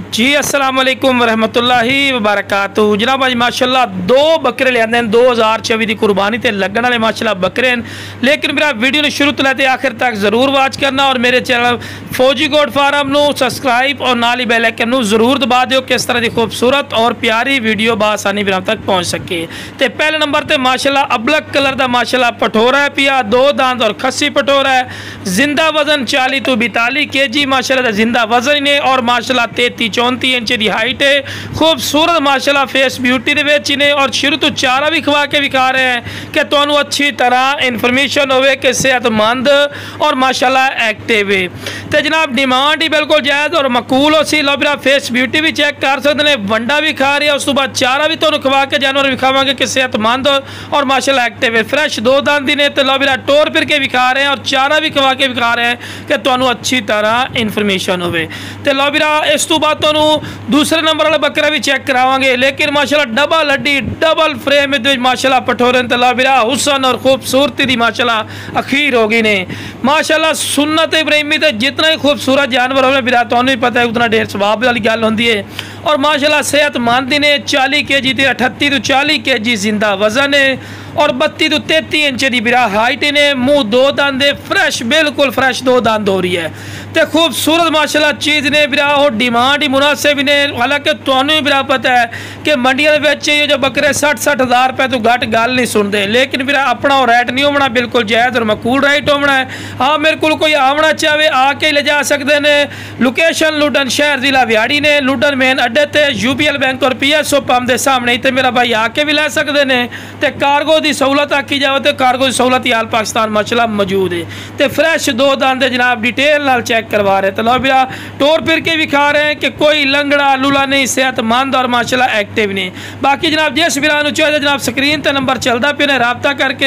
जी अस्सलाम वालेकुम वरहमतुल्लाहि वबरकातुहू। जनाब अज माशाल्लाह दो बकरे लियाते हैं 2024 की कुर्बानी ते लगन वाले माशाल्लाह बकरे हैं। लेकिन मेरा वीडियो ने शुरू तो लेते आखिर तक जरूर वॉच करना और मेरे चैनल फौजी गोट फार्म नू सब्सक्राइब और नाल ही बेल आइकन नू जरूर दबा दो कि इस तरह की खूबसूरत और प्यारी वीडियो बासानी मेरे तक पहुँच सके। तो पहले नंबर पर माशाल्लाह अबलक कलर का माशाल्लाह पठोरा है पिया, दो दांत और खस्सी पठोरा है। जिंदा वजन 40 तो 42 kg माशाल्लाह जिंदा वजन ने और माशाल्लाह 33-34 इंच की हाइट है। खूबसूरत माशाल्लाह फेस ब्यूटी दे विच ने और शुरू तो चारा भी खवा के विखा रहे हैं कि तुहानू अच्छी तरह इन्फॉर्मेशन होवे कि सेहतमंद और माशाल्लाह एक्टिव है। तो जनाब डिमांड ही बिल्कुल जायज़ और मकूल हो सी। लो मेरा फेस ब्यूटी भी चेक कर सकते हैं, वंडा भी खा रही है, उस तो बाद चारा भी तुहानू खवा के जानवर विखावांगे कि सेहतमंद और माशाल्लाह एक्टिव है। फ्रैश दो दांत ने तो लो मेरा टोर फिर के विखा रहे हैं और चारा भी खवा के विखा रहे हैं कि तुहानू अच्छी तरह इन्फॉर्मेशन होवे। तो लो मेरा इस तो बाद तुहानू दूसरे नंबर वाला बकरा भी चेक करावांगे। लेकिन माशाल्लाह डबल हड्डी डबल फ्रेम माशाल्लाह पठोरे तला बिरा हुसन और खूबसूरती दी माशाल्लाह अखीर हो गई ने। माशाल्लाह सुन्नत इब्राहिमी तो जितना ही खूबसूरत जानवर हो बिरा तो ही पता है उतना ढेर स्वाब वाली गल होंदी है। और माशाल्लाह सेहतमंद ने 40 kg 38 तो 40 kg जिंदा वजन है और 32 तो 33 इंच की बिरा हाइट ने। मुँह दो दांत फ्रैश बिल्कुल फ्रैश दो दांत हो रही है। तो खूबसूरत माशाल्लाह चीज़ ने बिरा और डिमांड ही मुनासिब ने। हालांकि तुहानू भी बिरा पता है कि मंडियों ये जो बकरे 60-60 हज़ार रुपये तो घट गल नहीं सुनते। लेकिन बिरा अपना रेट नहीं होना, बिल्कुल जायज़ और मकूल रेट होना है। हाँ मेरे को कोई आवना चाहे आके ले जा सकते हैं। लोकेशन लुडन शहर जिला विहाड़ी ने, लुडन मेन अड्डे ते UBL बैंक और PSO पंप के सामने तो मेरा भाई आके भी लै सकते हैं। तो कार्गो की सहूलत आखी जाए तो कार्गो की सहूलत आल पाकिस्तान माशाल्लाह मौजूद है। तो फ्रैश दो दांत जनाब डिटेल नाल चेक करवा रहे। तो लो बिरा टोर फिर के भी खा रहे हैं कि कोई लंगड़ा लूला नहीं, सेहतमंद और माशाल्लाह एक्टिव नहीं। बाकी जनाब जिस बिरा चाहिए जनाब स्क्रीन पर नंबर चलता पे ने राबता करके